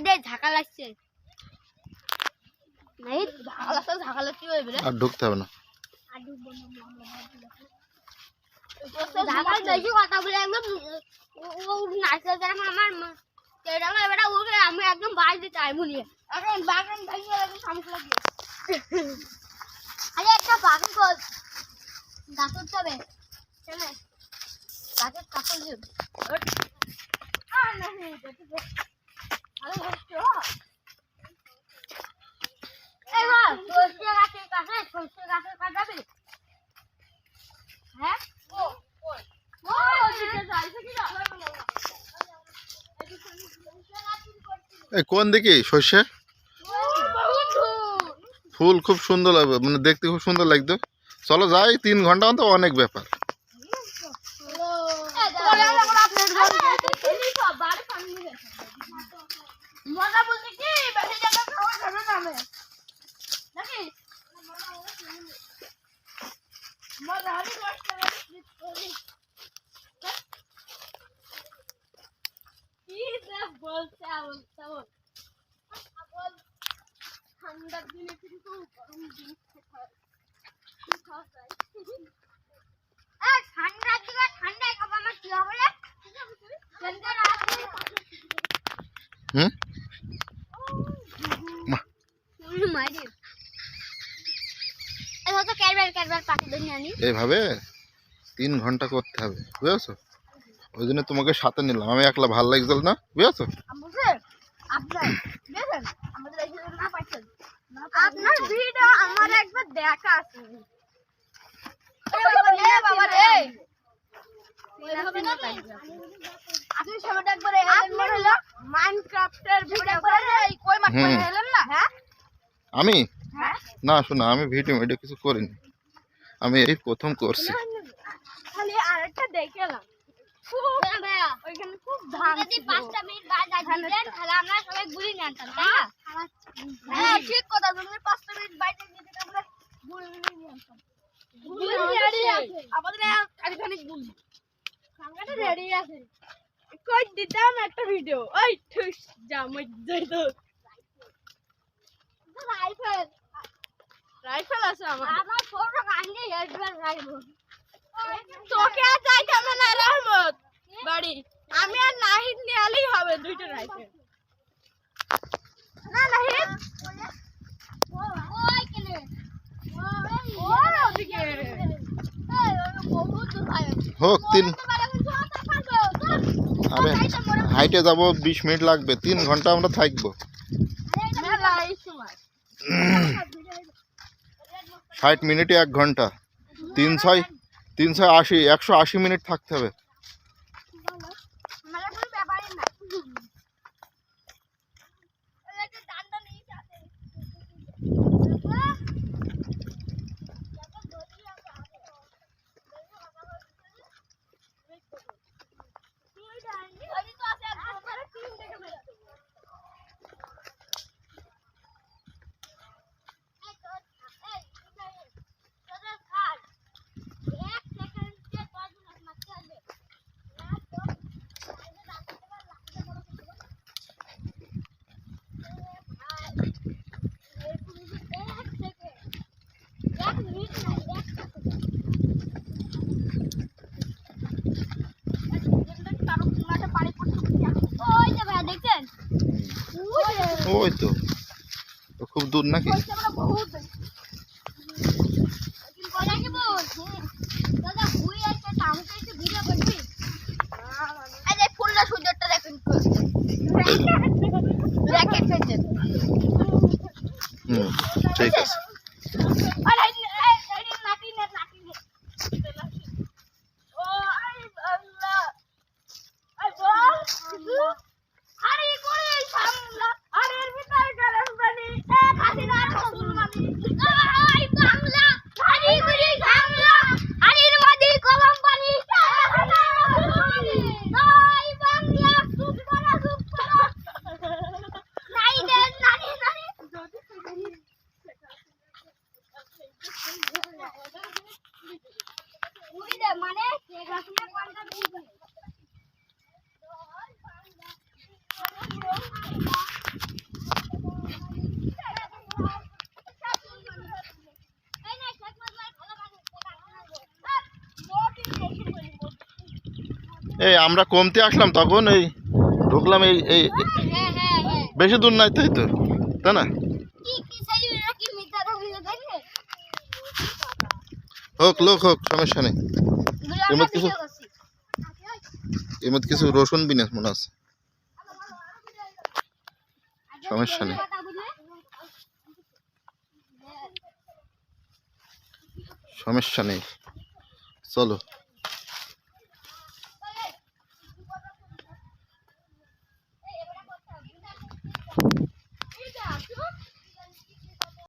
দে ঝাঁকা লাগছে নাই ঝাঁকা লাগছে আর ঢুকতে হবে না ঝাঁকা বেশি কথা বলে একদম ও নাচতে আমার এবার ওকে আমি একদম বাড়ি দিতে চাইবো নিয়ে এখন বাগান ভেঙে একদম সমস্যা লাগে আরে একটা বাগান কর গাছ উঠতে হবে চলে গাছের কাপড় দিব আর না ভালো হচ্ছে এবার সরষে গাছের কাছে সরষে গাছের কাটাবে হ্যাঁ ও ও দিকে যাইছে কি এই কোন দিকে সর্ষে ফুল খুব সুন্দর লাগবে মানে দেখতে খুব সুন্দর লাগতো চলো যাই 3 ঘন্টা তো অনেক ব্যাপার মজা বলতে কি বেশি জায়গা খাওয়া যাবে না আমি নাকি মজা হলি করতে কি সব বলছে বল ঠান্ডার দিনে কিন্তু গরম জিনিস খাওয়া যায় ঠান্ডার দিনে ঠান্ডায় খাবো আমার কি হবে রে এইভাবে 3 ঘন্টা করতে হবে বুঝেছো ওই জন্য তোমাকে সাথে নিলাম আমি একলা ভালো লাগছিল না বুঝেছো আপনার ভিডিও আমার একবার দেখা আছে আপনি সবাই একবার হলো মাইনক্রাফটের ভিডিও করে কই মাছ এলেন না হ্যাঁ আমি না শোনা আমি ভিডিও কিছু করিনি আমি এই প্রথম করছি খালি আরেকটা দেখলাম ওইখানে খুব ধান যদি 5টা মিনিট বাদ দিতেন তাহলে আমরা সবাই গুলি নিয়ে আনতাম তাই না হ্যাঁ ঠিক কথা তুমি 5টা মিনিট বাইরে দিতে আমরা গুলি নিয়ে আনতাম গুলি রেডি আছে আমাদের খালি গুলি সামনে রেডি আছে কই দিতাম একটা ভিডিও ওই ঠুস যা মজ্জাই তো রাইফেল আছে আমার ছোট গান্ডি হেডবার রাইফেল তোকে আর যাইতে হবে না রহমত বাড়ি আমি আর নাহিদ নিয়ে আলেই হবে 2টা রাইফেল না নাহিদ ওই কেনে ওই ওদিকে এই বহুত ভাই হোক 3 আরে হাইটে যাব 20 মিনিট লাগবে 3 ঘন্টা আমরা থাকবো মেলা এই সময় 60 মিনিটে 1 ঘন্টা 380 180 মিনিট থাকতে হবে মেলা কোনো ব্যাপারই না একটা ডান্ডা নিয়ে যাচ্ছে ওই তো খুব দূর নাকি ফুলটা সুন্দরটা দেখুন ঠিক আছে মানে এই আমরা কমতে আসলাম তখন এই ঢুকলাম এই এই হ্যাঁ হ্যাঁ হ্যাঁ বেশি দূর নাই তাই তো, তাই না? কি কি সেই এরা কি মিথ্যা কথা দেখে হোক লোক হোক, সমস্যা নেই। এগুলো এর আমরা মধ্যে কিছু ভিডিও করছি এর মধ্যে কিছু রসুন বিনাশ মনে আছে, সমস্যা নেই, কথা বুঝলে সমস্যা নেই, চলো।